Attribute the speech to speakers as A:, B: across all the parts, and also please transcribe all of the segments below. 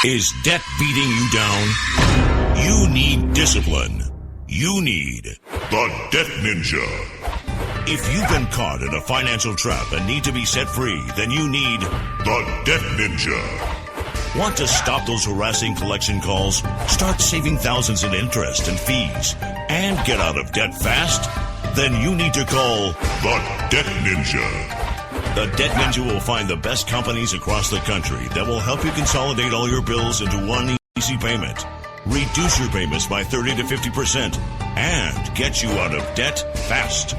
A: Is debt beating you down? You need discipline. You need the Debt Ninja. If you've been caught in a financial trap and need to be set free, then you need the Debt Ninja. Want to stop those harassing collection calls, start saving thousands in interest and fees, and get out of debt fast? Then you need to call the Debt Ninja. The Debt Ninja will find the best companies across the country that will help you consolidate all your bills into one easy payment, reduce your payments by 30 to 50%, and get you out of debt fast.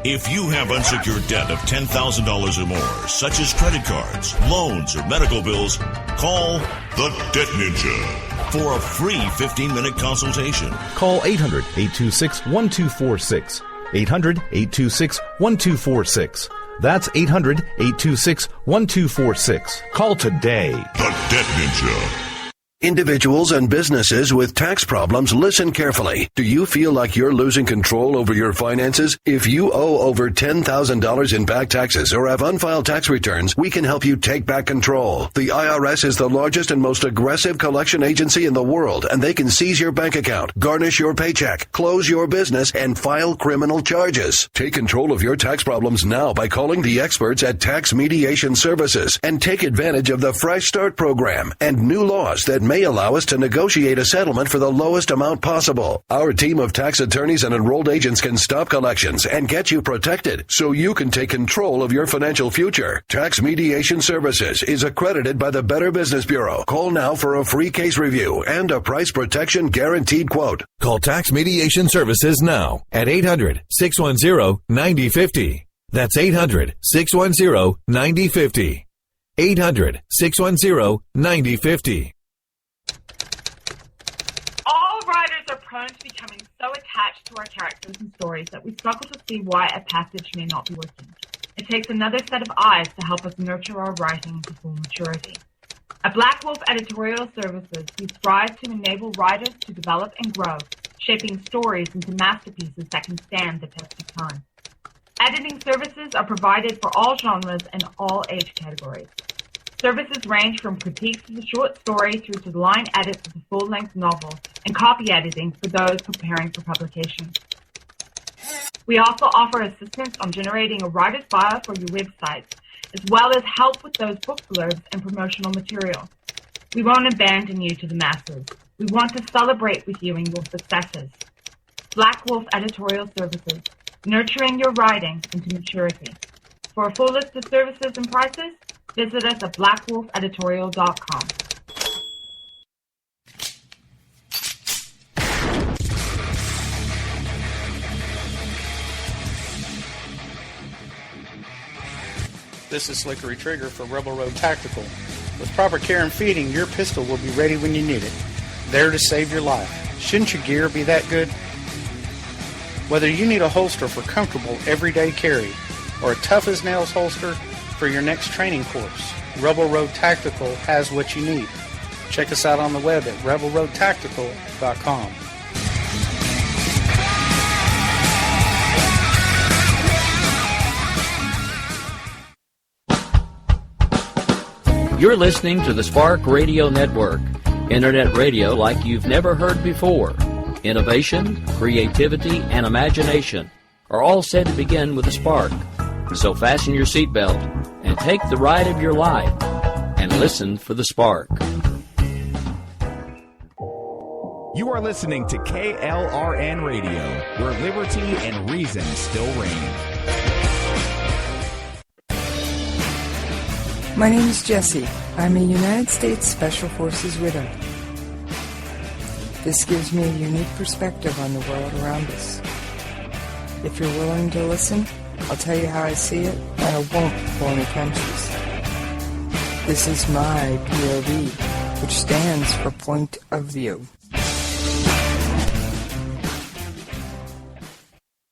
A: If you have unsecured debt of $10,000 or more, such as credit cards, loans, or medical bills, call the Debt Ninja for a free 15-minute consultation.
B: Call 800-826-1246. 800-826-1246. That's 800-826-1246. Call today.
A: The Debt Ninja.
C: Individuals and businesses with tax problems, listen carefully. Do you feel like you're losing control over your finances? If you owe over $10,000 in back taxes or have unfiled tax returns, we can help you take back control. The IRS is the largest and most aggressive collection agency in the world, and they can seize your bank account, garnish your paycheck, close your business, and file criminal charges. Take control of your tax problems now by calling the experts at Tax Mediation Services and take advantage of the Fresh Start program and new laws that may allow us to negotiate a settlement for the lowest amount possible. Our team of tax attorneys and enrolled agents can stop collections and get you protected so you can take control of your financial future. Tax Mediation Services is accredited by the Better Business Bureau. Call now for a free case review and a price protection guaranteed quote.
D: Call Tax Mediation Services now at 800-610-9050. That's 800-610-9050. 800-610-9050.
E: Writers are prone to becoming so attached to our characters and stories that we struggle to see why a passage may not be working. It takes another set of eyes to help us nurture our writing to full maturity. At Black Wolf Editorial Services, we strive to enable writers to develop and grow, shaping stories into masterpieces that can stand the test of time. Editing services are provided for all genres and all age categories. Services range from critiques of the short story through to the line edits of the full-length novel and copy editing for those preparing for publication. We also offer assistance on generating a writer's bio for your websites, as well as help with those book blurbs and promotional material. We won't abandon you to the masses. We want to celebrate with you in your successes. Black Wolf Editorial Services, nurturing your writing into maturity. For a full list of services and prices, visit us at blackwolfeditorial.com.
F: This is Slickery Trigger for Rebel Road Tactical. With proper care and feeding, your pistol will be ready when you need it. There to save your life. Shouldn't your gear be that good? Whether you need a holster for comfortable everyday carry or a tough-as-nails holster for your next training course, Rebel Road Tactical has what you need. Check us out on the web at rebelroadtactical.com.
G: You're listening to the Spark Radio Network, internet radio like you've never heard before. Innovation, creativity, and imagination are all said to begin with a spark. So fasten your seatbelt and take the ride of your life and listen for the spark.
H: You are listening to KLRN Radio, where liberty and reason still reign.
I: My name is Jessie. I'm a United States Special Forces widow. This gives me a unique perspective on the world around us. If you're willing to listen, I'll tell you how I see it, and I won't pull any punches. This is my POV, which stands for Point of View.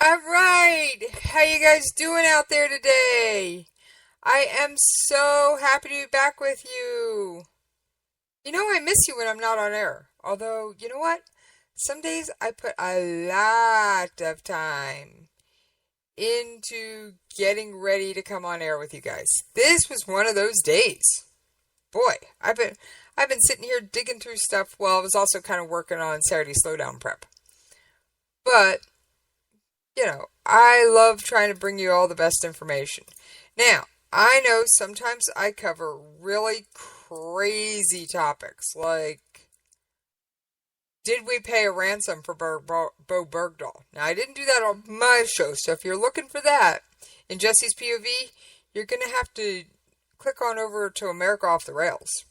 J: All right, how you guys doing out there today? I am so happy to be back with you. You know, I miss you when I'm not on air. Although, you know what? Some days I put a lot of time into getting ready to come on air with you guys. This was one of those days. Boy, I've I've been sitting here digging through stuff while I was also kind of working on Saturday Slowdown prep. But, I love trying to bring you all the best information. Now, I know sometimes I cover really crazy topics, like, did we pay a ransom for Bo Bergdahl? Now, I didn't do that on my show, so if you're looking for that in Jessie's POV, you're going to have to click on over to America Off the Rails.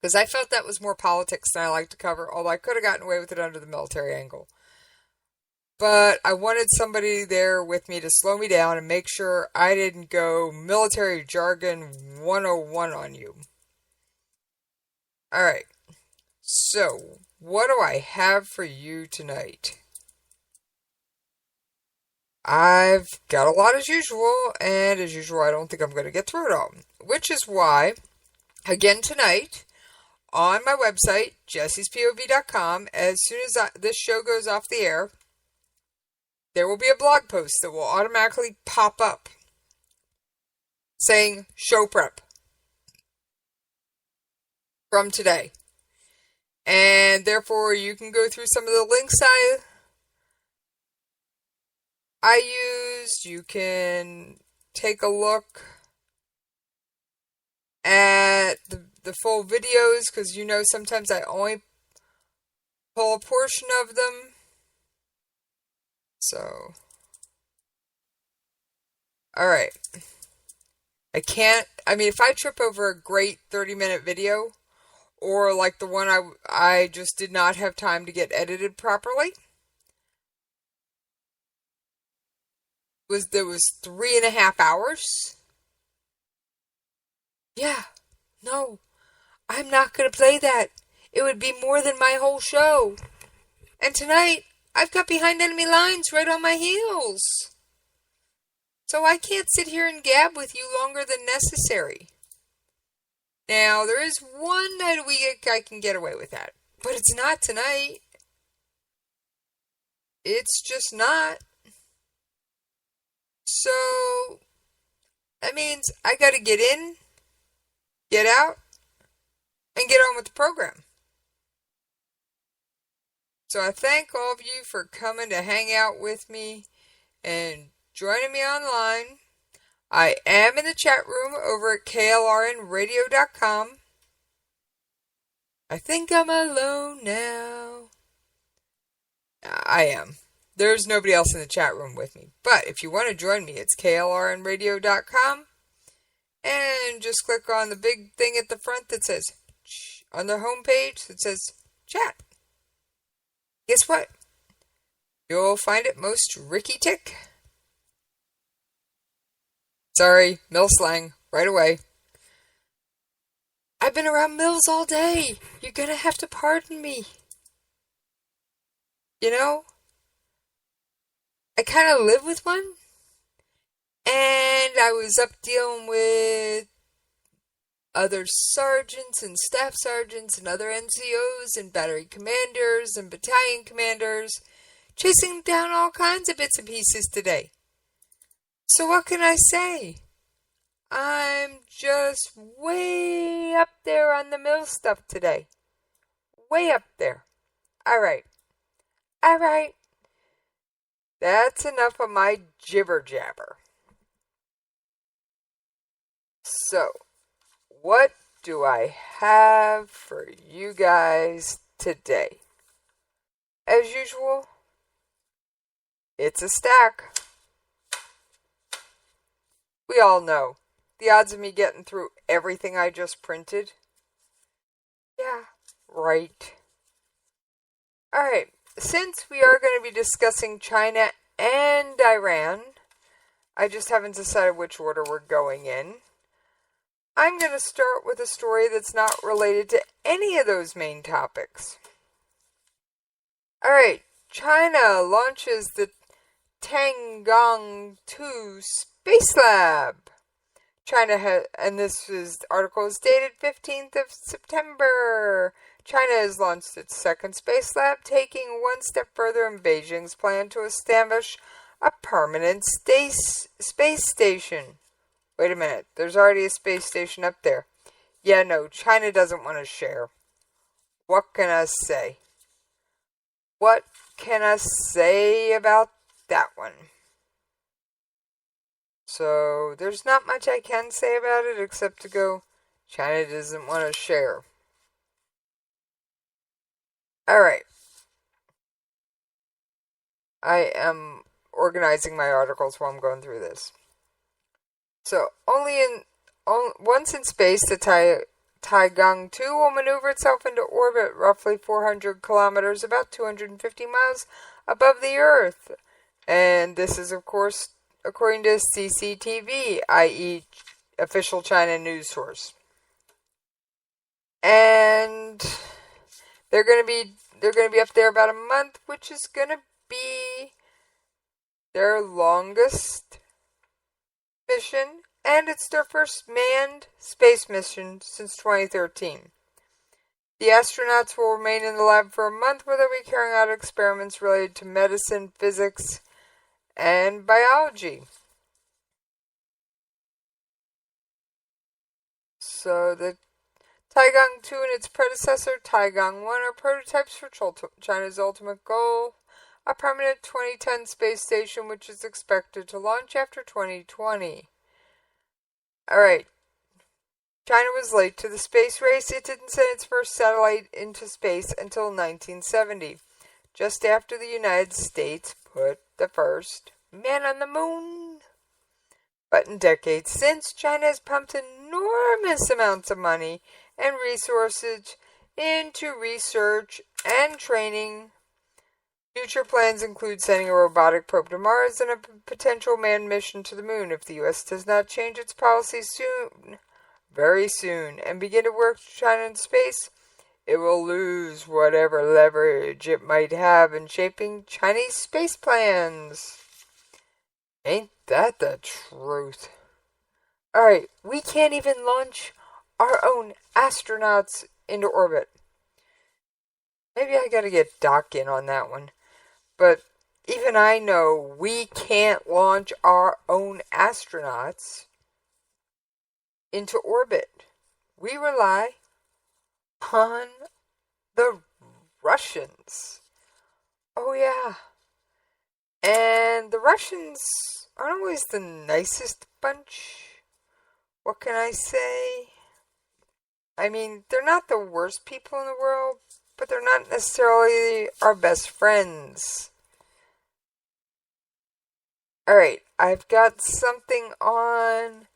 J: Because I felt that was more politics than I like to cover, although I could have gotten away with it under the military angle. But I wanted somebody there with me to slow me down and make sure I didn't go military jargon 101 on you. Alright, so what do I have for you tonight? I've got a lot as usual, and as usual I don't think I'm going to get through it all. Which is why, again tonight, on my website, jessiespov.com, as soon as this show goes off the air, there will be a blog post that will automatically pop up saying show prep from today. And therefore, you can go through some of the links I used. You can take a look at the full videos, because sometimes I only pull a portion of them. So, alright. If I trip over a great 30-minute video, or like the one I just did not have time to get edited properly, there was 3.5 hours. Yeah, no, I'm not going to play that. It would be more than my whole show. And tonight, I've got Behind Enemy Lines right on my heels. So I can't sit here and gab with you longer than necessary. Now, there is one night a week I can get away with that. But it's not tonight. It's just not. So, that means I gotta get in, get out, and get on with the program. So I thank all of you for coming to hang out with me and joining me online. I am in the chat room over at KLRNRadio.com. I think I'm alone now. I am. There's nobody else in the chat room with me. But if you want to join me, it's KLRNRadio.com. And just click on the big thing at the front that says, on the home page that says, chat. Guess what? You'll find it most Ricky Tick. Sorry, mill slang, right away. I've been around mills all day. You're gonna have to pardon me. I kind of live with one. And I was up dealing with other sergeants and staff sergeants and other NCOs and battery commanders and battalion commanders, chasing down all kinds of bits and pieces today. So what can I say? I'm just way up there on the mill stuff today. Way up there. Alright. That's enough of my jibber jabber. So, what do I have for you guys today? As usual, it's a stack. We all know the odds of me getting through everything I just printed. Yeah, right. Alright, since we are going to be discussing China and Iran, I just haven't decided which order we're going in. I'm going to start with a story that's not related to any of those main topics. Alright, China launches the Tiangong 2 Space Lab. China and this article is dated 15th of September. China has launched its second space lab, taking one step further in Beijing's plan to establish a permanent space station. Wait a minute, there's already a space station up there. Yeah, no, China doesn't want to share. What can I say? What can I say about that one? So, there's not much I can say about it except to go, China doesn't want to share. Alright. I am organizing my articles while I'm going through this. So, once in space, the Taigong 2 will maneuver itself into orbit roughly 400 kilometers, about 250 miles above the Earth. And this is, of course, according to CCTV, i.e., official China news source. And they're going to be up there about a month, which is going to be their longest mission, and it's their first manned space mission since 2013. The astronauts will remain in the lab for a month where they'll be carrying out experiments related to medicine, physics, and biology. So the Taigong 2 and its predecessor, Taigong 1, are prototypes for China's ultimate goal, a permanent 2010 space station which is expected to launch after 2020. Alright, China was late to the space race. It didn't send its first satellite into space until 1970, just after the United States put the first man on the moon. But in decades since, China has pumped enormous amounts of money and resources into research and training. Future plans include sending a robotic probe to Mars and a potential manned mission to the moon if the U.S. does not change its policy soon, very soon, and begin to work with China in space. It will lose whatever leverage it might have in shaping Chinese space plans. Ain't that the truth? Alright, we can't even launch our own astronauts into orbit. Maybe I gotta get Doc in on that one. But even I know we can't launch our own astronauts into orbit. We rely on the Russians. Oh yeah. And the Russians aren't always the nicest bunch. What can I say? I mean, they're not the worst people in the world, but they're not necessarily our best friends. Alright, I've got something on,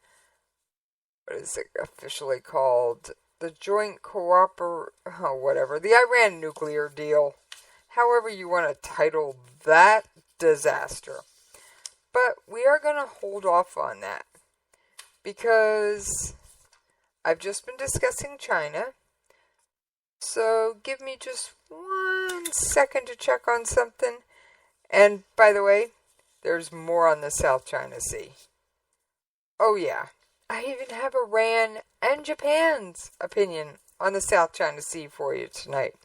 J: what is it officially called? The Joint whatever, the Iran nuclear deal. However you want to title that disaster. But we are going to hold off on that, because I've just been discussing China. So give me just 1 second to check on something. And by the way, there's more on the South China Sea. Oh yeah, I even have Iran and Japan's opinion on the South China Sea for you tonight.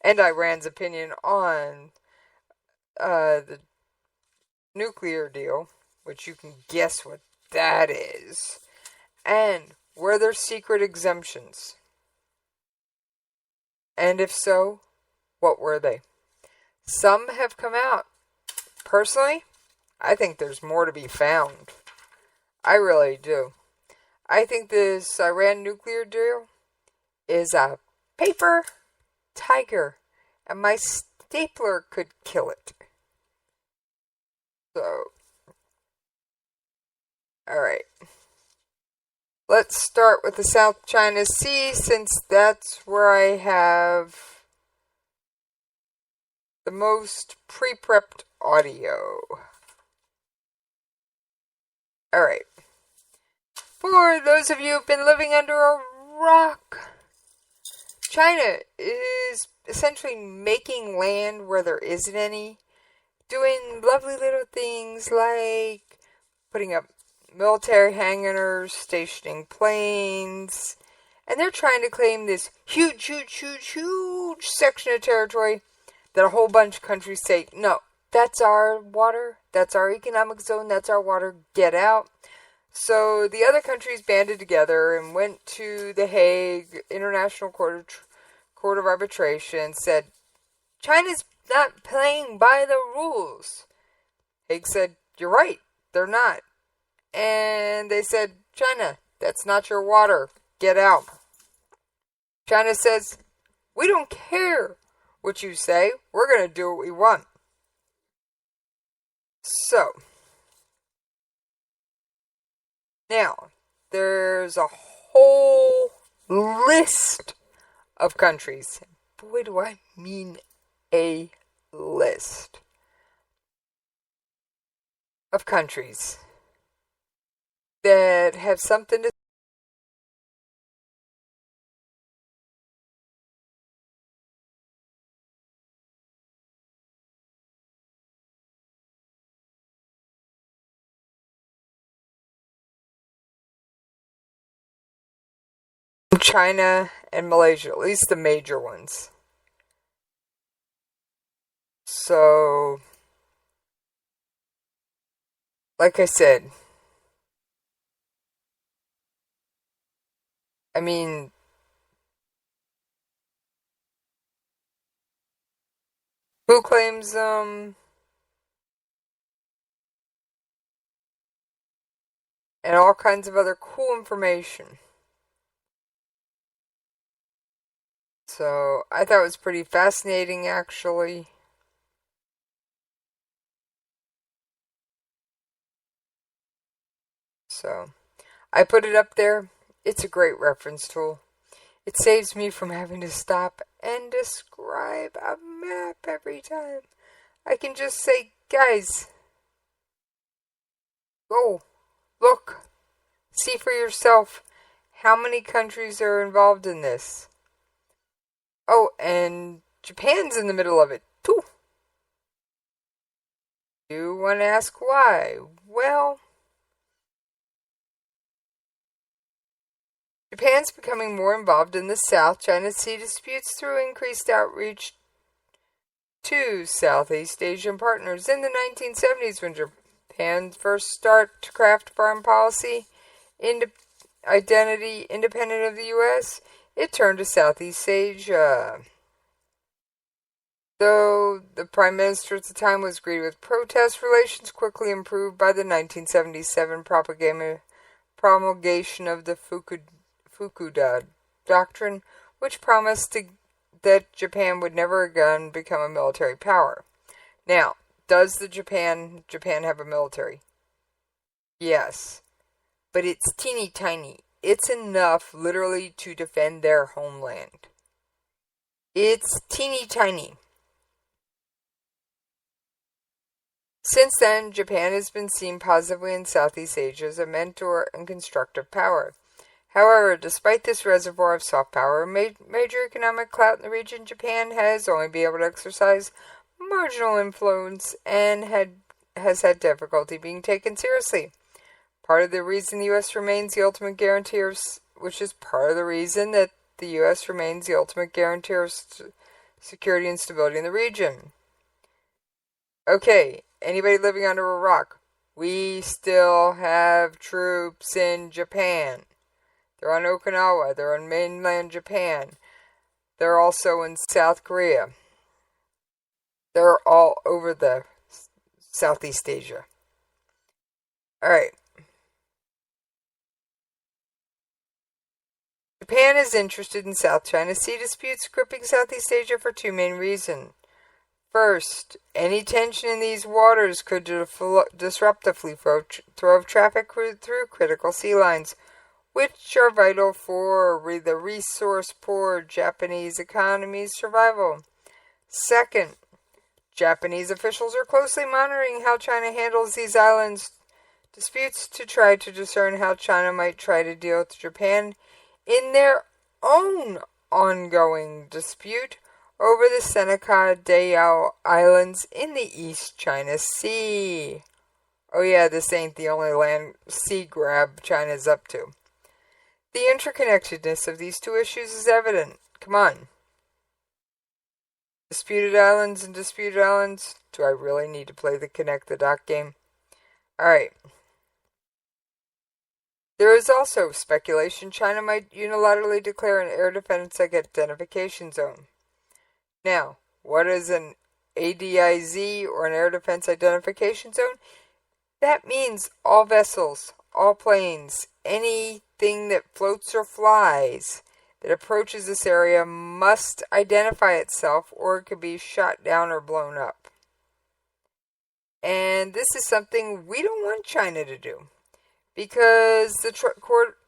J: And Iran's opinion on the nuclear deal, which you can guess what that is. And were there secret exemptions? And if so, what were they? Some have come out. Personally, I think there's more to be found. I really do. I think this Iran nuclear deal is a paper tiger, and my stapler could kill it. So, alright. Let's start with the South China Sea, since that's where I have the most pre-prepped audio. Alright. For those of you who've been living under a rock, China is essentially making land where there isn't any, doing lovely little things like putting up military hangars, stationing planes, and they're trying to claim this huge section of territory that a whole bunch of countries say, no, that's our water, that's our economic zone, that's our water, get out. So the other countries banded together and went to the Hague International Court of Arbitration, said, China's not playing by the rules. Hague said, you're right, they're not. And they said, China, that's not your water, get out. China says, we don't care what you say, we're going to do what we want. So, now, there's a whole list of countries. Boy, do I mean a list of countries that have something to China and Malaysia, at least the major ones. So, like I said, I mean, who claims them? And all kinds of other cool information. So, I thought it was pretty fascinating, actually. So, I put it up there. It's a great reference tool. It saves me from having to stop and describe a map every time. I can just say, guys, go, look, see for yourself how many countries are involved in this. Oh, and Japan's in the middle of it, too. You want to ask why? Well, Japan's becoming more involved in the South China Sea disputes through increased outreach to Southeast Asian partners. In the 1970s, when Japan first started to craft foreign policy identity independent of the U.S., it turned to Southeast Asia. Though the Prime Minister at the time was greeted with protests, relations quickly improved by the 1977 promulgation of the Fukuda Doctrine, which promised that Japan would never again become a military power. Now, does Japan have a military? Yes, but it's teeny tiny. It's enough, literally, to defend their homeland. It's teeny tiny. Since then, Japan has been seen positively in Southeast Asia as a mentor and constructive power. However, despite this reservoir of soft power, major economic clout in the region, Japan has only been able to exercise marginal influence and has had difficulty being taken seriously. Part of the reason the U.S. remains the ultimate guarantor of security and stability in the region. Okay, anybody living under a rock? We still have troops in Japan. They're on Okinawa. They're on mainland Japan. They're also in South Korea. They're all over the Southeast Asia. Alright. Japan is interested in South China Sea disputes gripping Southeast Asia for two main reasons. First, any tension in these waters could disrupt the free flow of traffic through critical sea lines, which are vital for the resource-poor Japanese economy's survival. Second, Japanese officials are closely monitoring how China handles these islands disputes to try to discern how China might try to deal with Japan in their own ongoing dispute over the Seneca Dayao Islands in the East China Sea. Oh yeah, this ain't the only land sea grab China's up to. The interconnectedness of these two issues is evident. Come on. Disputed islands and disputed islands. Do I really need to play the connect the dot game? Alright. There is also speculation China might unilaterally declare an air defense identification zone. Now, what is an ADIZ, or an air defense identification zone? That means all vessels, all planes, anything that floats or flies that approaches this area must identify itself, or it could be shot down or blown up. And this is something we don't want China to do, because the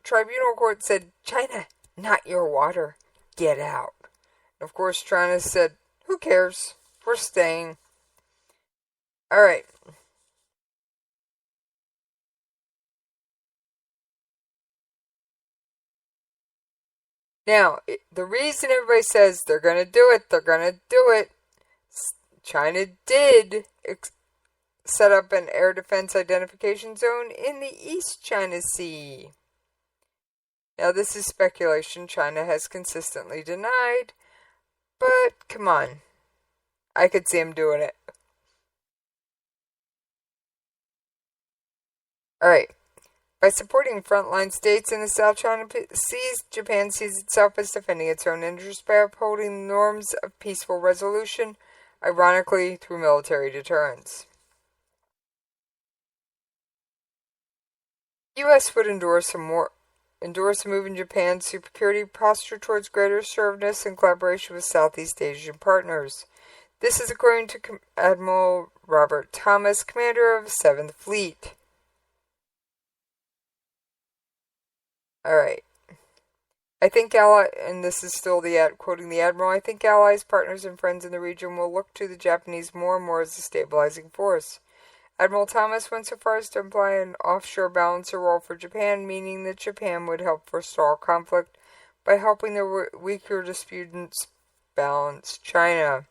J: tribunal court said, China, not your water, get out. And of course, China said, who cares? We're staying. Alright. Now, the reason everybody says they're going to do it, China did set up an air defense identification zone in the East China Sea. Now, this is speculation China has consistently denied, but come on. I could see them doing it. Alright. By supporting frontline states in the South China Sea, Japan sees itself as defending its own interests by upholding the norms of peaceful resolution, ironically through military deterrence. The U.S. would endorse a move in Japan's security posture towards greater assertiveness in collaboration with Southeast Asian partners. This is according to Admiral Robert Thomas, commander of the 7th Fleet. Alright. I think and this is still quoting the Admiral, I think allies, partners, and friends in the region will look to the Japanese more and more as a stabilizing force. Admiral Thomas went so far as to imply an offshore balancer role for Japan, meaning that Japan would help forestall conflict by helping the weaker disputants balance China.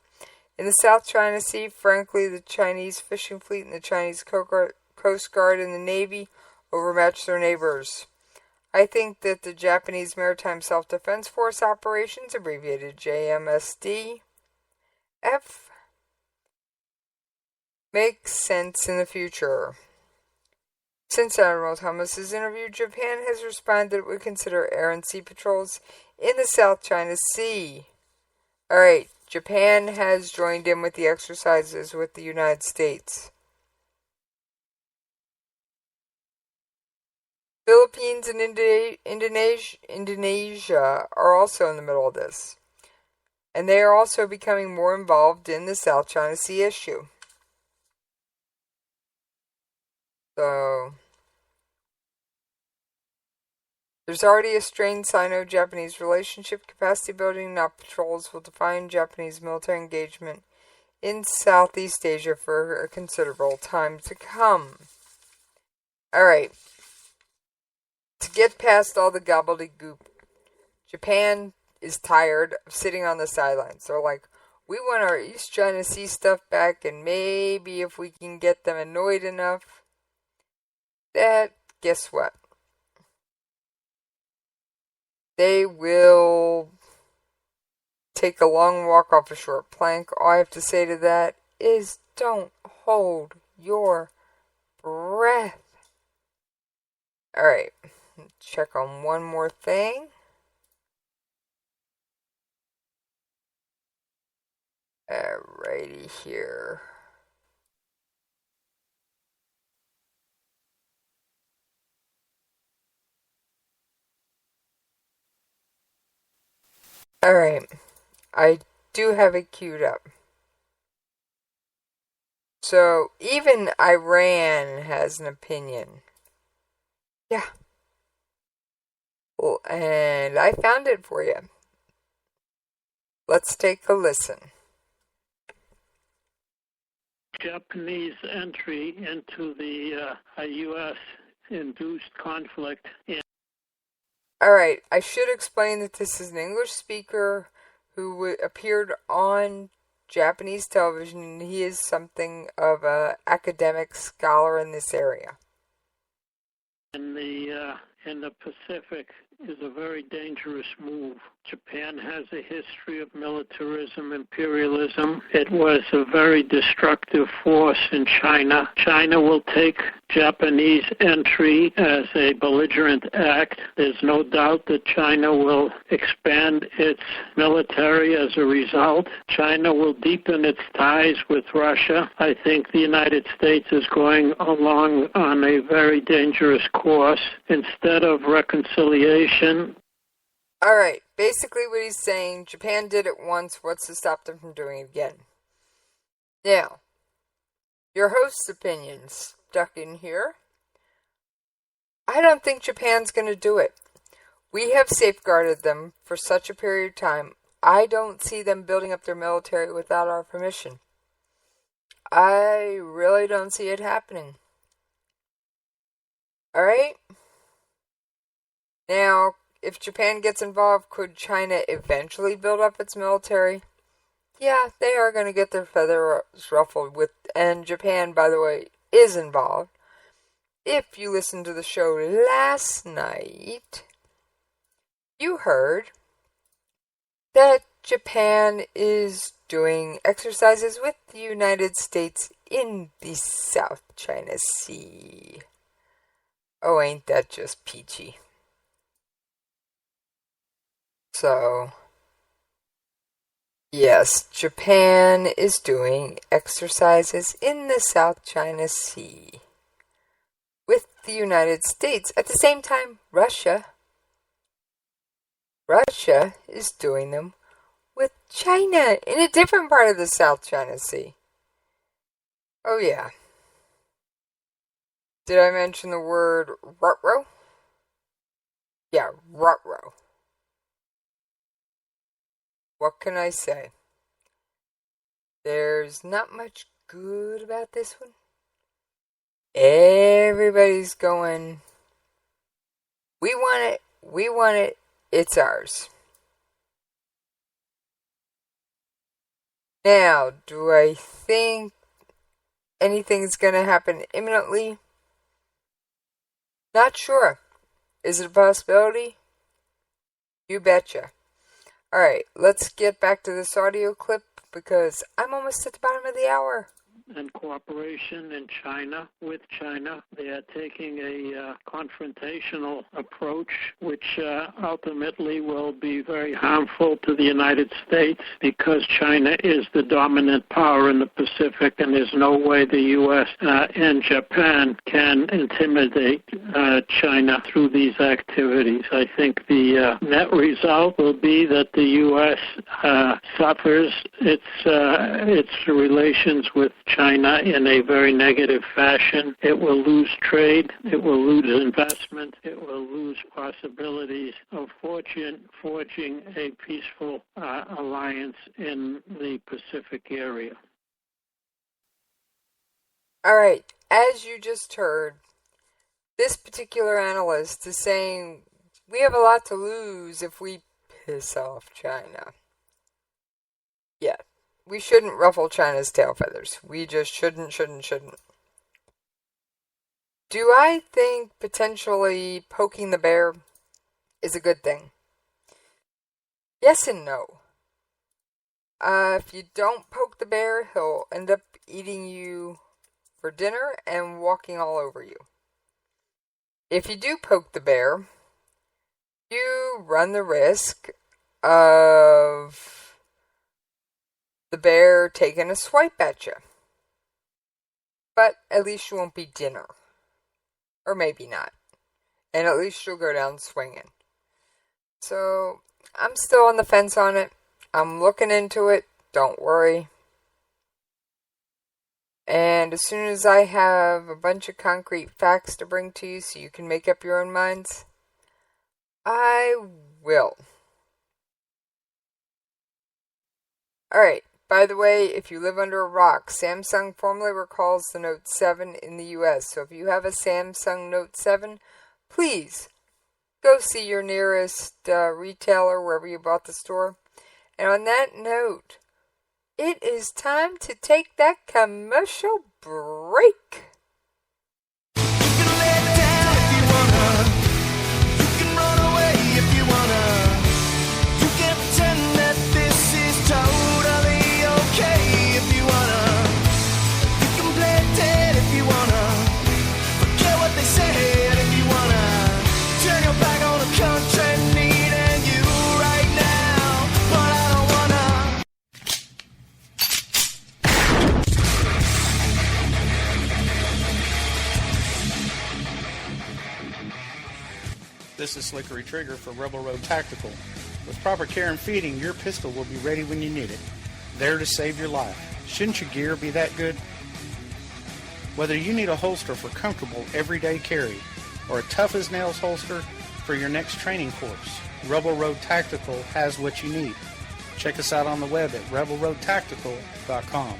J: In the South China Sea, frankly, the Chinese fishing fleet and the Chinese Coast Guard and the Navy overmatch their neighbors. I think that the Japanese Maritime Self-Defense Force operations, abbreviated JMSDF, makes sense in the future. Since Admiral Thomas's interview, Japan has responded that it would consider air and sea patrols in the South China Sea. Alright, Japan has joined in with the exercises with the United States. Philippines and Indonesia are also in the middle of this. And they are also becoming more involved in the South China Sea issue. So, there's already a strained Sino-Japanese relationship. Capacity building, not patrols, will define Japanese military engagement in Southeast Asia for a considerable time to come. Alright. To get past all the gobbledygook, Japan is tired of sitting on the sidelines. They're like, we want our East China Sea stuff back, and maybe if we can get them annoyed enough, that, guess what? They will take a long walk off a short plank. All I have to say to that is, don't hold your breath. Alright. Check on one more thing. Alrighty here. Alright. I do have it queued up. So, even Iran has an opinion. Yeah. Well, and I found it for you. Let's take a listen.
K: Japanese entry into the U.S.-induced conflict.
J: Alright, I should explain that this is an English speaker who appeared on Japanese television, and he is something of an academic scholar in this area.
K: In the Pacific is a very dangerous move. Japan Japan has a history of militarism, imperialism. It was a very destructive force in China. China will take Japanese entry as a belligerent act. There's no doubt that China will expand its military as a result. China will deepen its ties with Russia. I think the United States is going along on a very dangerous course. Instead of reconciliation.
J: All right, basically what he's saying, Japan did it once, what's to stop them from doing it again? Now, your host's opinion's stuck in here. I don't think Japan's going to do it. We have safeguarded them for such a period of time. I don't see them building up their military without our permission. I really don't see it happening. All right? Now, if Japan gets involved, could China eventually build up its military? Yeah, they are going to get their feathers ruffled with, and Japan, by the way, is involved. If you listened to the show last night, you heard that Japan is doing exercises with the United States in the South China Sea. Oh, ain't that just peachy? So, yes, Japan is doing exercises in the South China Sea with the United States. At the same time, Russia is doing them with China in a different part of the South China Sea. Oh, yeah. Did I mention the word ruh-roh? Yeah, ruh-roh. What can I say? There's not much good about this one. Everybody's going, we want it, it's ours. Now, do I think anything's going to happen imminently? Not sure. Is it a possibility? You betcha. Alright, let's get back to this audio clip because I'm almost at the bottom of the hour.
K: And cooperation in China, with China. They are taking a confrontational approach, which ultimately will be very harmful to the United States because China is the dominant power in the Pacific, and there's no way the U.S. And Japan can intimidate China through these activities. I think the net result will be that the U.S. Suffers its relations with China in a very negative fashion. It will lose trade, it will lose investment, it will lose possibilities of forging a peaceful alliance in the Pacific area.
J: All right, as you just heard, this particular analyst is saying we have a lot to lose if we piss off China. Yeah. We shouldn't ruffle China's tail feathers. We just shouldn't. Do I think potentially poking the bear is a good thing? Yes and no. If you don't poke the bear, he'll end up eating you for dinner and walking all over you. If you do poke the bear, you run the risk of the bear taking a swipe at you. But at least you won't be dinner. Or maybe not. And at least you'll go down swinging. So, I'm still on the fence on it. I'm looking into it. Don't worry. And as soon as I have a bunch of concrete facts to bring to you so you can make up your own minds, I will. Alright. By the way, if you live under a rock, Samsung formally recalls the Note 7 in the US. So if you have a Samsung Note 7, please go see your nearest retailer, wherever you bought the store. And on that note, it is time to take that commercial break.
L: You can run away if you wanna. You can pretend
F: This is Slickery Trigger for Rebel Road Tactical. With proper care and feeding, your pistol will be ready when you need it. There to save your life. Shouldn't your gear be that good? Whether you need a holster for comfortable everyday carry or a tough-as-nails holster for your next training course, Rebel Road Tactical has what you need. Check us out on the web at rebelroadtactical.com.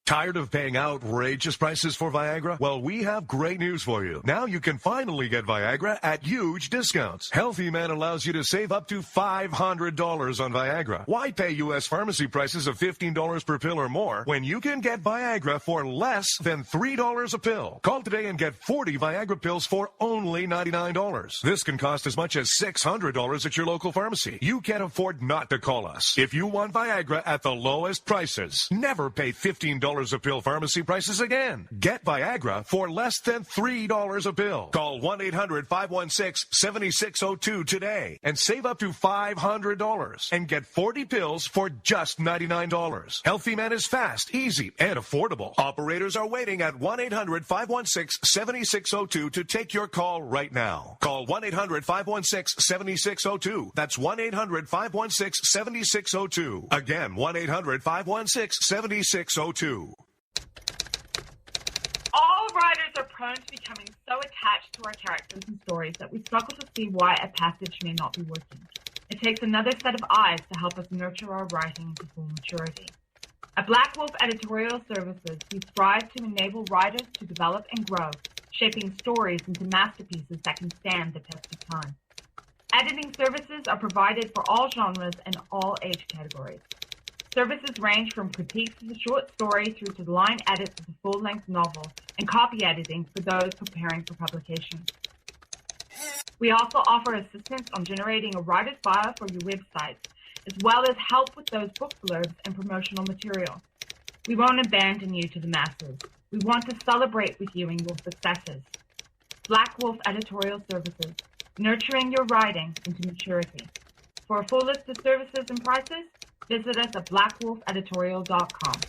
L: Tired of paying outrageous prices for Viagra? Well, we have great news for you. Now you can finally get Viagra at huge discounts. Healthy Man allows you to save up to $500 on Viagra. Why pay U.S. pharmacy prices of $15 per pill or more when you can get Viagra for less than $3 a pill? Call today and get 40 Viagra pills for only $99. This can cost as much as $600 at your local pharmacy. You can't afford not to call us. If you want Viagra at the lowest prices, never pay $15 a pill pharmacy prices again. Get Viagra for less than $3 a pill. Call 1-800-516-7602 today and save up to $500 and get 40 pills for just $99. Healthy Man is fast, easy, and affordable. Operators are waiting at 1-800-516-7602 to take your call right now. Call 1-800-516-7602. That's 1-800-516-7602. Again, 1-800-516-7602.
E: All writers are prone to becoming so attached to our characters and stories that we struggle to see why a passage may not be working. It takes another set of eyes to help us nurture our writing to full maturity. At Black Wolf Editorial Services, we strive to enable writers to develop and grow, shaping stories into masterpieces that can stand the test of time. Editing services are provided for all genres and all age categories. Services range from critiques of the short story through to the line edits of the full-length novel and copy editing for those preparing for publication. We also offer assistance on generating a writer's bio for your websites, as well as help with those book blurbs and promotional material. We won't abandon you to the masses. We want to celebrate with you in your successes. Black Wolf Editorial Services, nurturing your writing into maturity. For a full list of services and prices, visit us at blackwolfeditorial.com.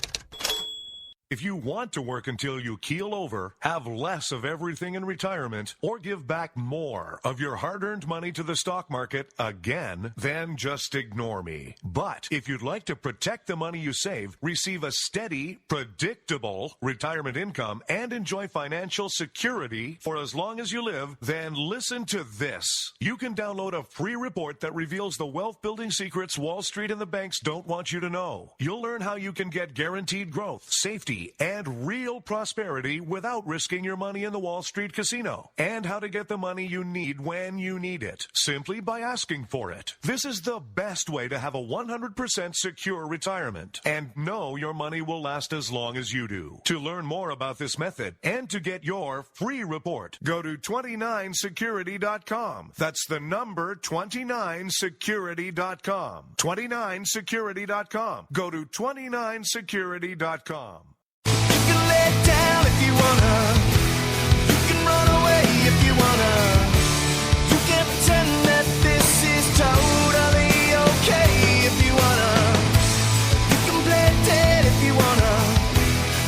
L: If you want to work until you keel over, have less of everything in retirement, or give back more of your hard-earned money to the stock market again, then just ignore me. But if you'd like to protect the money you save, receive a steady, predictable retirement income, and enjoy financial security for as long as you live, then listen to this. You can download a free report that reveals the wealth-building secrets Wall Street and the banks don't want you to know. You'll learn how you can get guaranteed growth, safety, and real prosperity without risking your money in the Wall Street casino, and how to get the money you need when you need it, simply by asking for it. This is the best way to have a 100% secure retirement and know your money will last as long as you do. To learn more about this method and to get your free report, go to 29security.com. That's the number 29security.com. 29security.com. Go to 29security.com.
M: Down if you wanna, you can run away if you wanna, you can pretend that this is totally okay if you wanna, you can play dead if you wanna,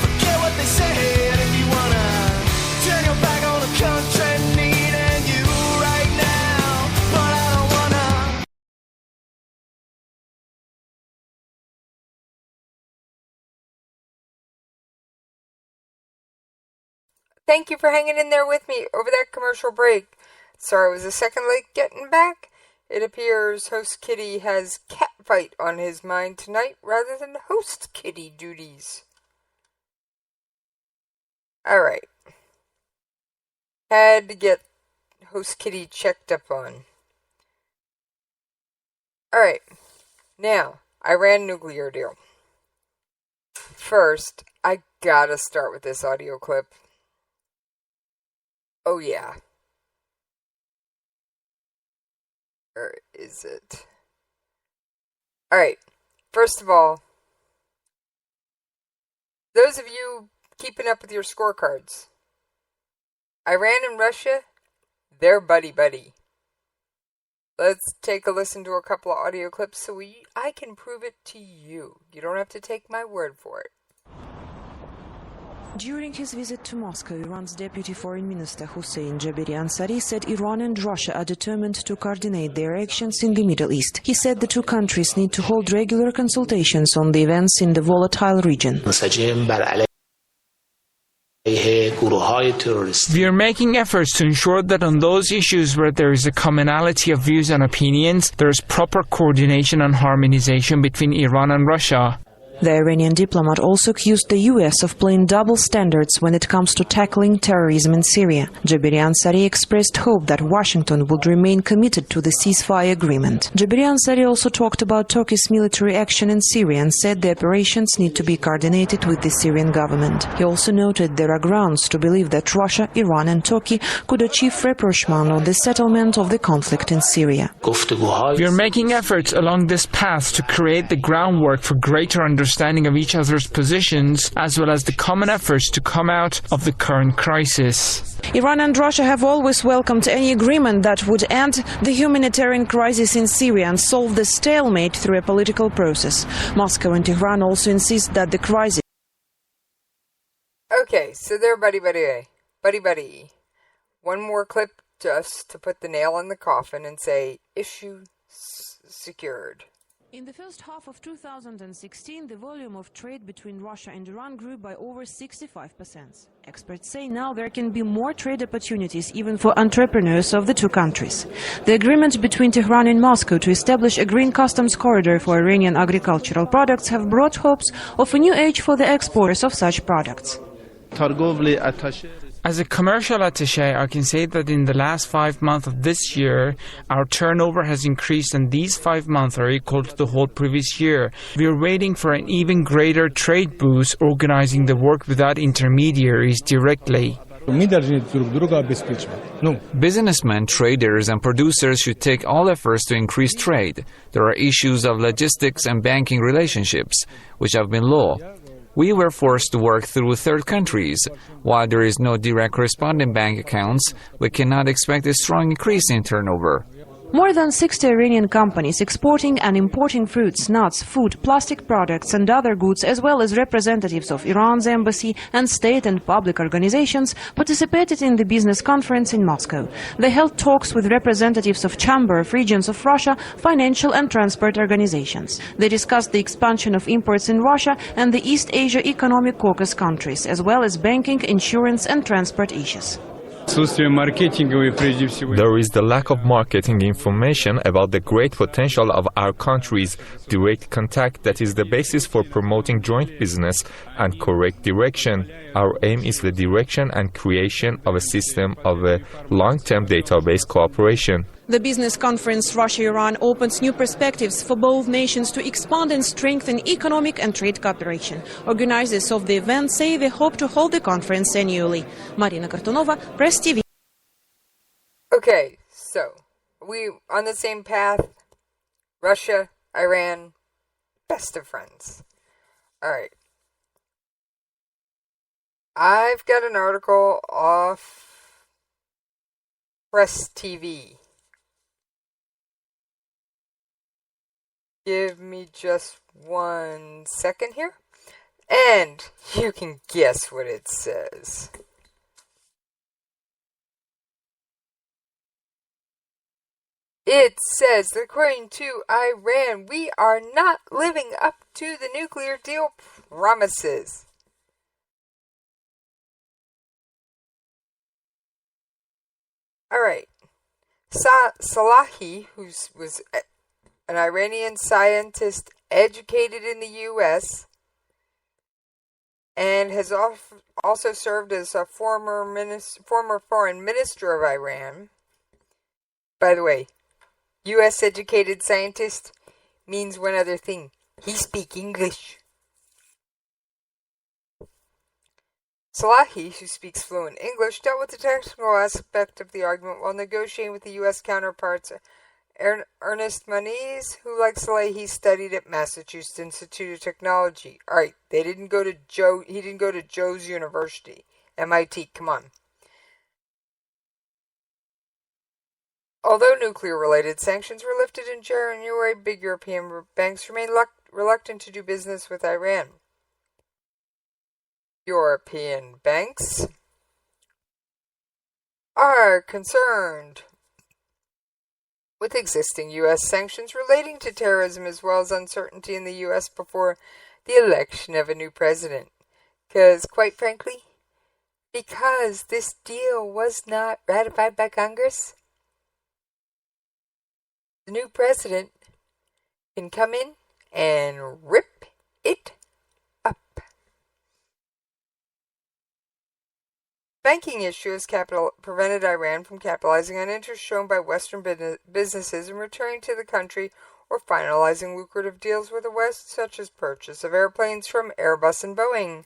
M: forget what they said if you wanna, turn your back on the country needing you right now, but I don't wanna.
J: Thank you for hanging in there with me over that commercial break. Sorry I was a second late getting back. It appears Host Kitty has cat fight on his mind tonight rather than host kitty duties. Alright. Had to get Host Kitty checked up on. Alright. Now, Iran nuclear deal. First, I gotta start with this audio clip. Oh yeah. Where is it? Alright, first of all, those of you keeping up with your scorecards, Iran and Russia, they're buddy-buddy. Let's take a listen to a couple of audio clips so I can prove it to you. You don't have to take my word for it.
N: During his visit to Moscow, Iran's Deputy Foreign Minister Hossein Jabiri-Ansari said Iran and Russia are determined to coordinate their actions in the Middle East. He said the two countries need to hold regular consultations on the events in the volatile region.
O: We are making efforts to ensure that on those issues where there is a commonality of views and opinions, there is proper coordination and harmonization between Iran and Russia.
N: The Iranian diplomat also accused the US of playing double standards when it comes to tackling terrorism in Syria. Jabiri Ansari expressed hope that Washington would remain committed to the ceasefire agreement. Jabiri Ansari also talked about Turkey's military action in Syria and said the operations need to be coordinated with the Syrian government. He also noted there are grounds to believe that Russia, Iran and Turkey could achieve rapprochement or the settlement of the conflict in Syria.
O: We are making efforts along this path to create the groundwork for greater understanding of each other's positions, as well as the common efforts to come out of the current crisis.
N: Iran and Russia have always welcomed any agreement that would end the humanitarian crisis in Syria and solve the stalemate through a political process. Moscow and Tehran also insist that the crisis...
J: Okay, so there, buddy. One more clip just to put the nail in the coffin and say, issue secured.
N: In the first half of 2016, the volume of trade between Russia and Iran grew by over 65%. Experts say now there can be more trade opportunities even for entrepreneurs of the two countries. The agreement between Tehran and Moscow to establish a green customs corridor for Iranian agricultural products have brought hopes of a new age for the exporters of such products.
O: As a commercial attaché, I can say that in the last 5 months of this year, our turnover has increased, and these 5 months are equal to the whole previous year. We are waiting for an even greater trade boost, organizing the work without intermediaries directly.
P: Businessmen, traders and producers should take all efforts to increase trade. There are issues of logistics and banking relationships, which have been low. We were forced to work through third countries. While there is no direct corresponding bank accounts, we cannot expect a strong increase in turnover.
N: More than 60 Iranian companies exporting and importing fruits, nuts, food, plastic products and other goods, as well as representatives of Iran's embassy and state and public organizations, participated in the business conference in Moscow. They held talks with representatives of Chamber of Regions of Russia, financial and transport organizations. They discussed the expansion of imports in Russia and the East Asia Economic Caucasus countries, as well as banking, insurance and transport issues.
Q: There is the lack of marketing information about the great potential of our countries, direct contact that is the basis for promoting joint business, and correct direction. Our aim is the direction and creation of a system of a long-term database cooperation.
N: The business conference Russia-Iran opens new perspectives for both nations to expand and strengthen economic and trade cooperation. Organizers of the event say they hope to hold the conference annually. Marina Kartunova, Press TV.
J: Okay, so we on the same path. Russia, Iran, best of friends. All right. I've got an article off Press TV. Give me just 1 second here, and you can guess what it says. It says, according to Iran, we are not living up to the nuclear deal promises. All right. Salahi, who was an Iranian scientist educated in the U.S. and has also served as a former foreign minister of Iran. By the way, U.S. educated scientist means one other thing. He speaks English. Salahi, who speaks fluent English, dealt with the technical aspect of the argument while negotiating with the U.S. counterparts Ernest Moniz, who, like Salahi, studied at Massachusetts Institute of Technology. All right, he didn't go to Joe's University, MIT. Come on. Although nuclear-related sanctions were lifted in January, big European banks remain reluctant to do business with Iran. European banks are concerned with existing U.S. sanctions relating to terrorism as well as uncertainty in the U.S. before the election of a new president. Because, quite frankly, because this deal was not ratified by Congress, the new president can come in and rip it up. Banking issues prevented Iran from capitalizing on interest shown by Western businesses in returning to the country or finalizing lucrative deals with the West, such as purchase of airplanes from Airbus and Boeing.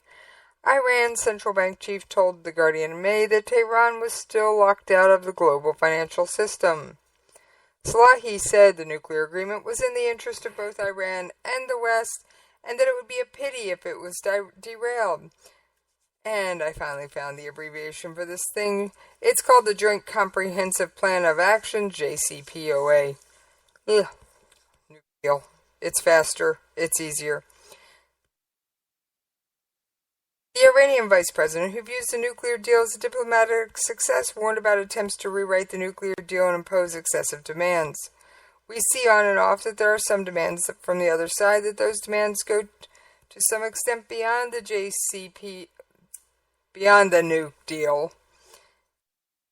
J: Iran's central bank chief told The Guardian in May that Tehran was still locked out of the global financial system. Salahi said the nuclear agreement was in the interest of both Iran and the West, and that it would be a pity if it was derailed. And I finally found the abbreviation for this thing. It's called the Joint Comprehensive Plan of Action, JCPOA. Ugh. New deal. It's faster. It's easier. The Iranian vice president, who views the nuclear deal as a diplomatic success, warned about attempts to rewrite the nuclear deal and impose excessive demands. We see on and off that there are some demands from the other side, that those demands go to some extent beyond the beyond the nuke deal.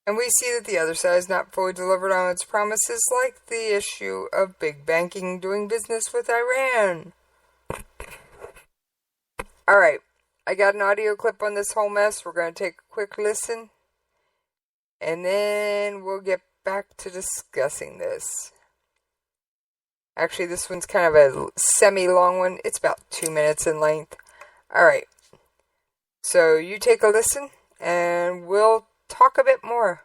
J: And we see that the other side has not fully delivered on its promises, like the issue of big banking doing business with Iran. Alright, I got an audio clip on this whole mess. We're going to take a quick listen, and then we'll get back to discussing this. Actually, this one's kind of a semi-long one. It's about 2 minutes in length. Alright. So you take a listen, and we'll talk a bit more.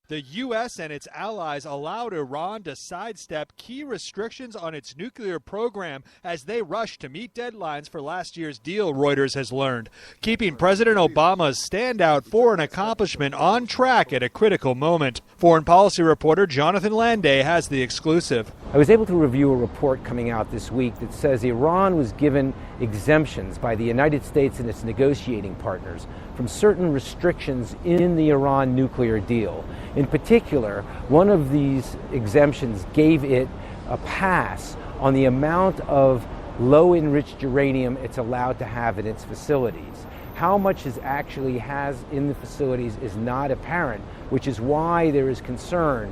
R: The U.S. and its allies allowed Iran to sidestep key restrictions on its nuclear program as they rush to meet deadlines for last year's deal, Reuters has learned, keeping President Obama's standout foreign accomplishment on track at a critical moment. Foreign policy reporter Jonathan Landay has the exclusive.
S: I was able to review a report coming out this week that says Iran was given exemptions by the United States and its negotiating partners from certain restrictions in the Iran nuclear deal. In particular, one of these exemptions gave it a pass on the amount of low-enriched uranium it's allowed to have in its facilities. How much it actually has in the facilities is not apparent, which is why there is concern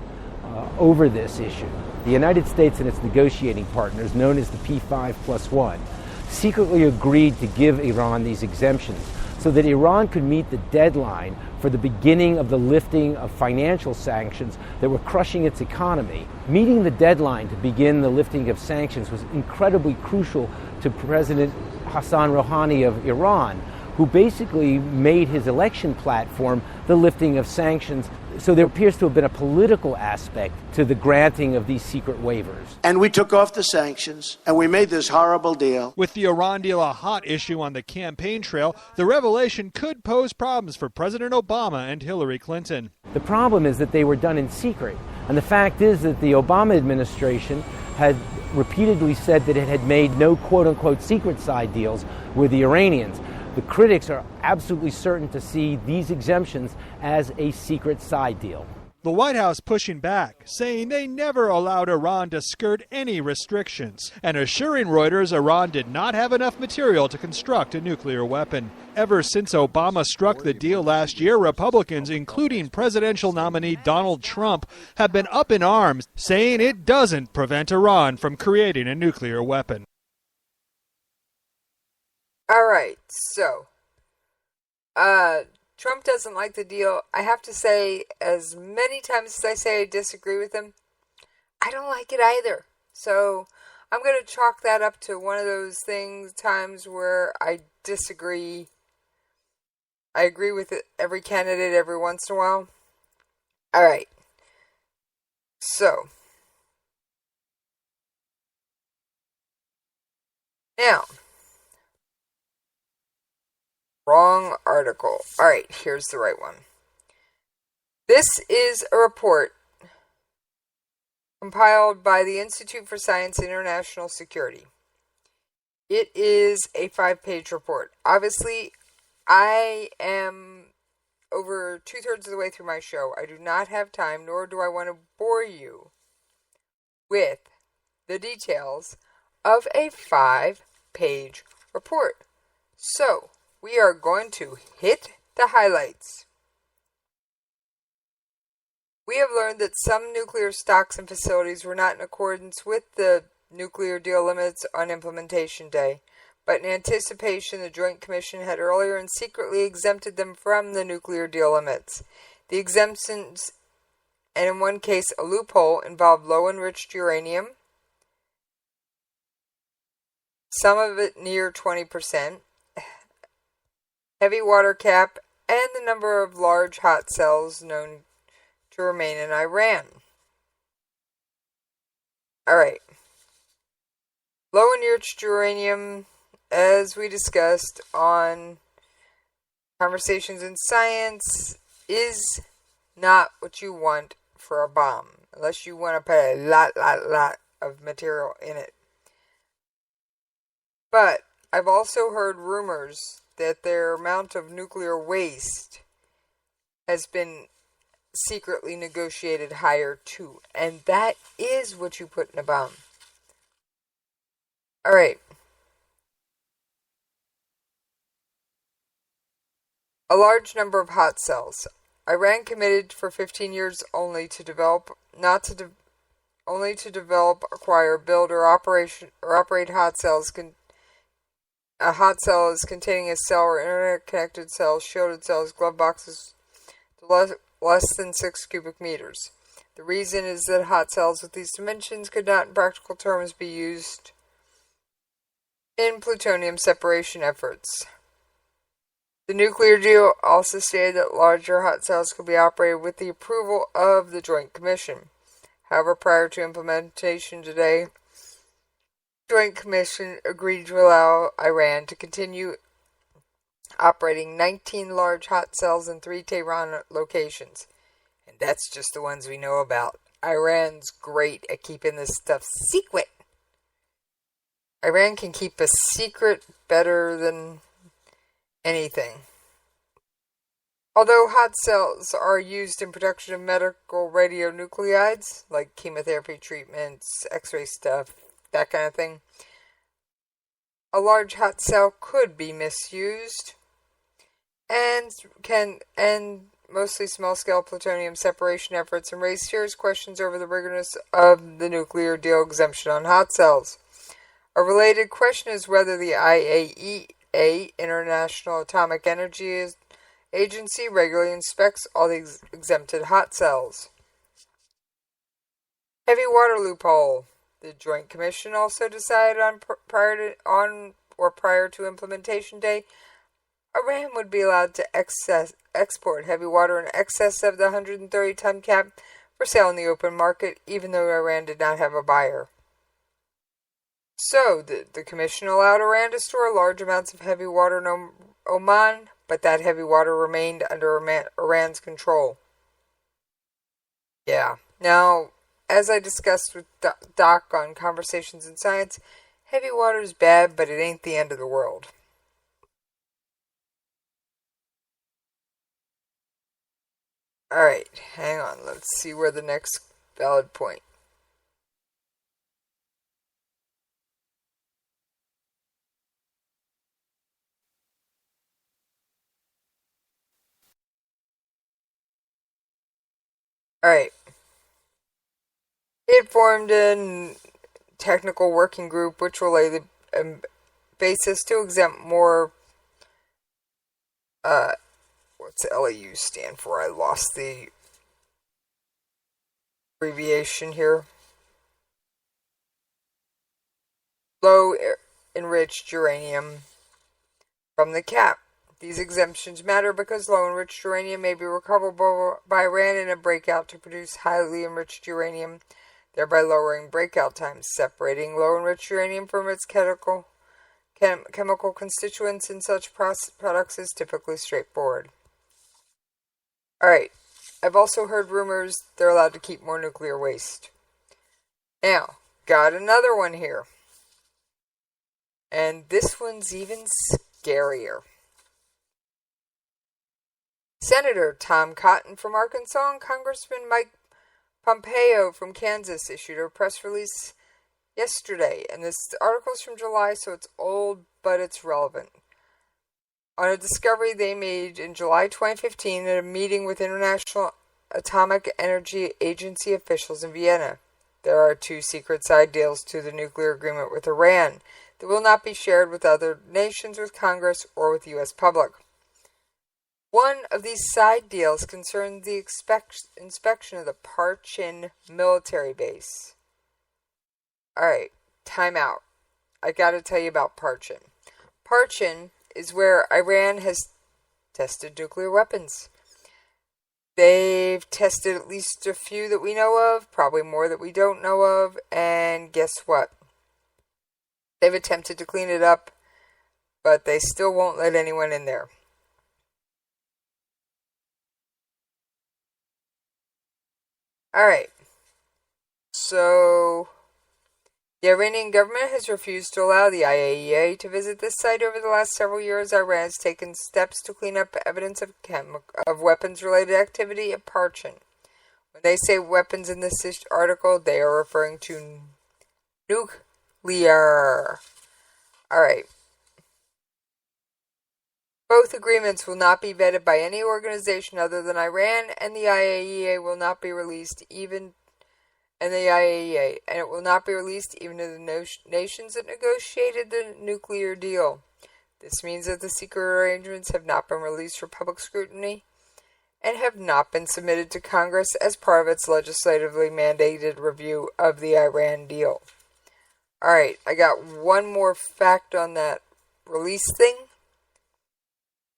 S: over this issue. The United States and its negotiating partners, known as the P5+1, secretly agreed to give Iran these exemptions so that Iran could meet the deadline for the beginning of the lifting of financial sanctions that were crushing its economy. Meeting the deadline to begin the lifting of sanctions was incredibly crucial to President Hassan Rouhani of Iran, who basically made his election platform the lifting of sanctions. So there appears to have been a political aspect to the granting of these secret waivers.
T: And we took off the sanctions, and we made this horrible deal.
R: With the Iran deal a hot issue on the campaign trail, the revelation could pose problems for President Obama and Hillary Clinton.
S: The problem is that they were done in secret. And the fact is that the Obama administration had repeatedly said that it had made no quote-unquote secret side deals with the Iranians. The critics are absolutely certain to see these exemptions as a secret side deal.
R: The White House pushing back, saying they never allowed Iran to skirt any restrictions, and assuring Reuters Iran did not have enough material to construct a nuclear weapon. Ever since Obama struck the deal last year, Republicans, including presidential nominee Donald Trump, have been up in arms, saying it doesn't prevent Iran from creating a nuclear weapon.
J: Alright, so, Trump doesn't like the deal. I have to say, as many times as I say I disagree with him, I don't like it either. So, I'm going to chalk that up to one of those times where I disagree. I agree with every candidate every once in a while. Alright, so, now, wrong article. Alright, here's the right one. This is a report compiled by the Institute for Science and International Security. It is a 5-page report. Obviously, I am over 2/3 of the way through my show. I do not have time, nor do I want to bore you with the details of a 5-page report. So, we are going to hit the highlights. We have learned that some nuclear stocks and facilities were not in accordance with the nuclear deal limits on implementation day, but in anticipation, the Joint Commission had earlier and secretly exempted them from the nuclear deal limits. The exemptions, and in one case a loophole, involved low-enriched uranium, some of it near 20%, heavy water cap, and the number of large hot cells known to remain in Iran. Alright. Low-enriched uranium, as we discussed on Conversations in Science, is not what you want for a bomb, unless you want to put a lot of material in it. But I've also heard rumors that their amount of nuclear waste has been secretly negotiated higher too, and that is what you put in a bomb. Alright. A large number of hot cells. Iran committed for 15 years only to develop, acquire, build, or operate hot cells. A hot cell is containing a cell or internet-connected cells, shielded cells, glove boxes, to less than 6 cubic meters. The reason is that hot cells with these dimensions could not, in practical terms, be used in plutonium separation efforts. The nuclear deal also stated that larger hot cells could be operated with the approval of the Joint Commission. However, prior to implementation today, the Joint Commission agreed to allow Iran to continue operating 19 large hot cells in 3 Tehran locations. And that's just the ones we know about. Iran's great at keeping this stuff secret. Iran can keep a secret better than anything. Although hot cells are used in production of medical radionuclides, like chemotherapy treatments, x-ray stuff, that kind of thing, a large hot cell could be misused and mostly small-scale plutonium separation efforts, and raise serious questions over the rigorousness of the nuclear deal exemption on hot cells. A related question is whether the IAEA, International Atomic Energy Agency, regularly inspects all the exempted hot cells. Heavy water loophole. The Joint Commission also decided prior to implementation day, Iran would be allowed to export heavy water in excess of the 130-ton cap for sale in the open market, even though Iran did not have a buyer. So, the Commission allowed Iran to store large amounts of heavy water in Oman, but that heavy water remained under Iran's control. Yeah. Now, as I discussed with Doc on Conversations in Science, heavy water is bad, but it ain't the end of the world. Alright, hang on. Let's see where the next valid point. Alright. It formed a technical working group which will lay the basis to exempt more what's LAU stand for? I lost the abbreviation here. Low enriched uranium from the cap. These exemptions matter because low enriched uranium may be recoverable by Iran in a breakout to produce highly enriched uranium, thereby lowering breakout times. Separating low enriched uranium from its chemical constituents in such products is typically straightforward. Alright, I've also heard rumors they're allowed to keep more nuclear waste. Now, got another one here. And this one's even scarier. Senator Tom Cotton from Arkansas and Congressman Mike Pompeo from Kansas issued a press release yesterday, and this article is from July, so it's old, but it's relevant, on a discovery they made in July 2015 at a meeting with International Atomic Energy Agency officials in Vienna. There are 2 secret side deals to the nuclear agreement with Iran that will not be shared with other nations, with Congress, or with the U.S. public. One of these side deals concerns the inspection of the Parchin military base. Alright, time out. I gotta tell you about Parchin. Parchin is where Iran has tested nuclear weapons. They've tested at least a few that we know of, probably more that we don't know of, and guess what? They've attempted to clean it up, but they still won't let anyone in there. Alright, so the Iranian government has refused to allow the IAEA to visit this site. Over the last several years, Iran has taken steps to clean up evidence of weapons-related activity at Parchin. When they say weapons in this article, they are referring to nuclear. Alright. Both agreements will not be vetted by any organization other than Iran, and the IAEA will not be released even to the nations that negotiated the nuclear deal. This means that the secret arrangements have not been released for public scrutiny and have not been submitted to Congress as part of its legislatively mandated review of the Iran deal. Alright, I got one more fact on that release thing.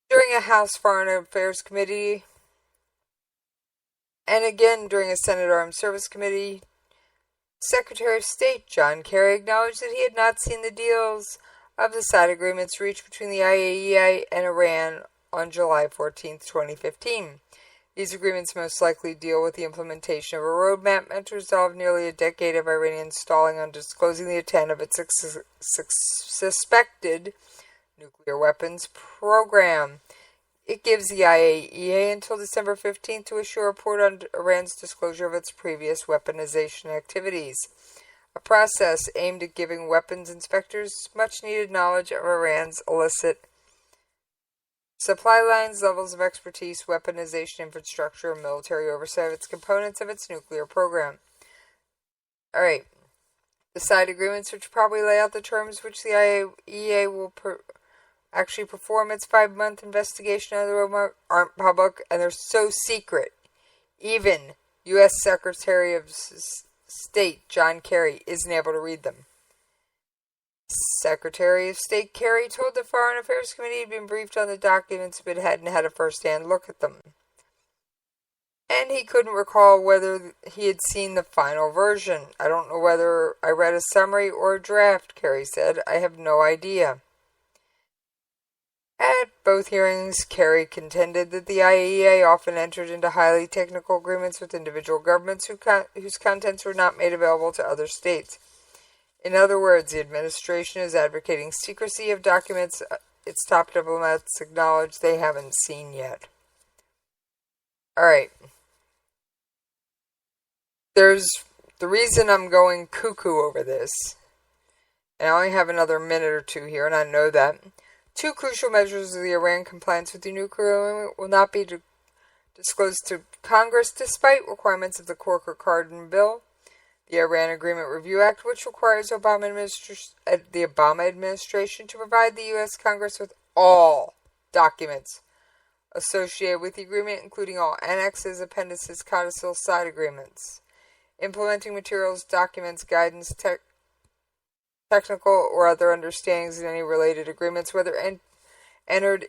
J: During a House Foreign Affairs Committee, and again during a Senate Armed Service Committee, Secretary of State John Kerry acknowledged that he had not seen the deals of the side agreements reached between the IAEA and Iran on July 14, 2015. These agreements most likely deal with the implementation of a roadmap meant to resolve nearly a decade of Iranian stalling on disclosing the intent of its suspected nuclear weapons program. It gives the IAEA until December 15th to issue a report on Iran's disclosure of its previous weaponization activities, a process aimed at giving weapons inspectors much-needed knowledge of Iran's illicit supply lines, levels of expertise, weaponization infrastructure, and military oversight of its components of its nuclear program. Alright, the side agreements, which probably lay out the terms which the IAEA will actually perform its 5-month investigation of the roadmap, aren't public, and they're so secret. Even U.S. Secretary of State John Kerry isn't able to read them. Secretary of State Kerry told the Foreign Affairs Committee he'd been briefed on the documents but hadn't had a first-hand look at them. And he couldn't recall whether he had seen the final version. I don't know whether I read a summary or a draft, Kerry said. I have no idea. At both hearings, Kerry contended that the IAEA often entered into highly technical agreements with individual governments whose contents were not made available to other states. In other words, the administration is advocating secrecy of documents its top diplomats acknowledge they haven't seen yet. Alright. There's the reason I'm going cuckoo over this, and I only have another minute or two here, and I know that. 2 crucial measures of the Iran compliance with the nuclear agreement will not be disclosed to Congress despite requirements of the Corker-Cardin bill, the Iran Agreement Review Act, which requires the Obama administration to provide the U.S. Congress with all documents associated with the agreement, including all annexes, appendices, codicils, side agreements, implementing materials, documents, guidance, technical or other understandings in any related agreements, whether entered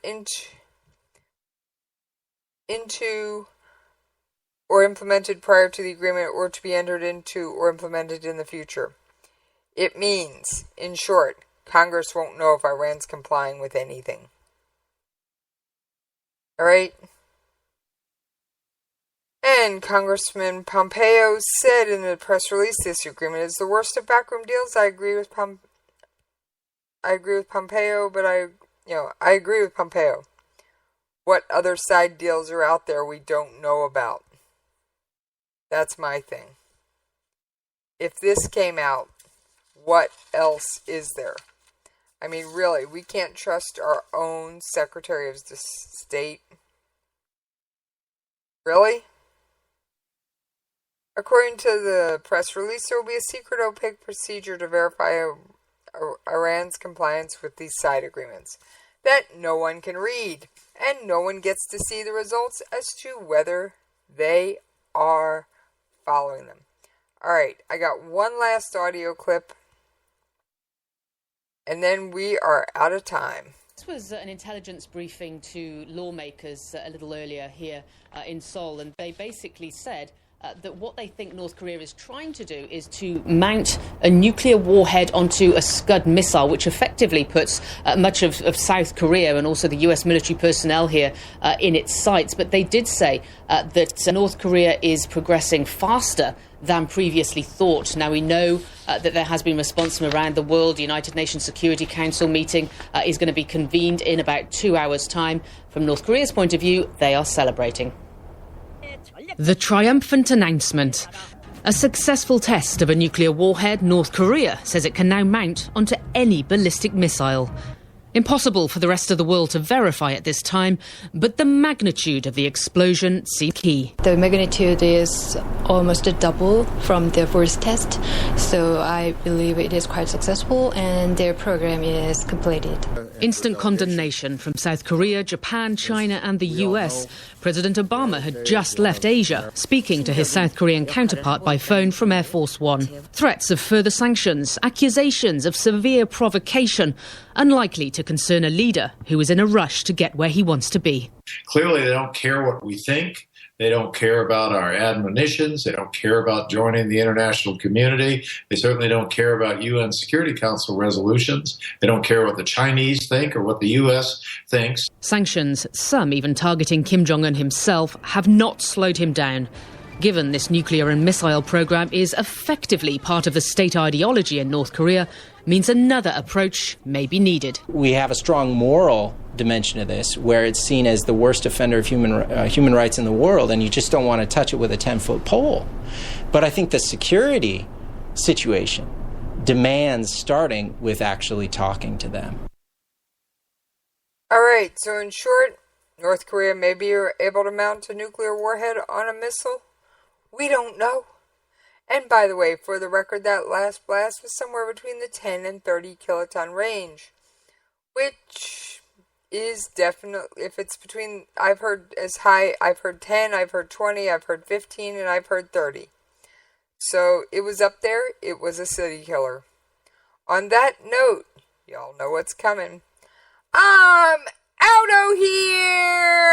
J: into or implemented prior to the agreement or to be entered into or implemented in the future. It means, in short, Congress won't know if Iran's complying with anything. Alright? And Congressman Pompeo said in a press release, this agreement is the worst of backroom deals. I agree with Pompeo, but I agree with Pompeo. What other side deals are out there we don't know about? That's my thing. If this came out, what else is there? I mean, really, we can't trust our own Secretary of State. Really? According to the press release, there will be a secret, opaque procedure to verify Iran's compliance with these side agreements that no one can read, and no one gets to see the results as to whether they are following them. Alright, I got one last audio clip, and then we are out of time.
U: This was an intelligence briefing to lawmakers a little earlier here in Seoul, and they basically said that what they think North Korea is trying to do is to mount a nuclear warhead onto a Scud missile, which effectively puts much of South Korea and also the US military personnel here in its sights. But they did say that North Korea is progressing faster than previously thought. Now, we know that there has been response from around the world. The United Nations Security Council meeting is going to be convened in about 2 hours' time. From North Korea's point of view, they are celebrating. The triumphant announcement. A successful test of a nuclear warhead, North Korea says it can now mount onto any ballistic missile. Impossible for the rest of the world to verify at this time, but the magnitude of the explosion seems key.
V: The magnitude is almost double from the first test, so I believe it is quite successful and their program is completed.
U: Instant condemnation from South Korea, Japan, China and the US. President Obama had just left Asia, speaking to his South Korean counterpart by phone from Air Force One. Threats of further sanctions, accusations of severe provocation, unlikely to concern a leader who is in a rush to get where he wants to be.
W: Clearly, they don't care what we think. They don't care about our admonitions. They don't care about joining the international community. They certainly don't care about UN Security Council resolutions. They don't care what the Chinese think or what the U.S. thinks.
U: Sanctions, some even targeting Kim Jong-un himself, have not slowed him down. Given this nuclear and missile program is effectively part of the state ideology in North Korea, means another approach may be needed.
X: We have a strong moral dimension of this, where it's seen as the worst offender of human rights in the world, and you just don't want to touch it with a 10-foot pole. But I think the security situation demands starting with actually talking to them.
J: All right, so in short, North Korea may be able to mount a nuclear warhead on a missile. We don't know. And by the way, for the record, that last blast was somewhere between the 10 and 30 kiloton range, which is definitely, if it's between, I've heard as high, I've heard 10, I've heard 20, I've heard 15, and I've heard 30. So it was up there. It was a city killer. On that note, y'all know what's coming. I'm out of here!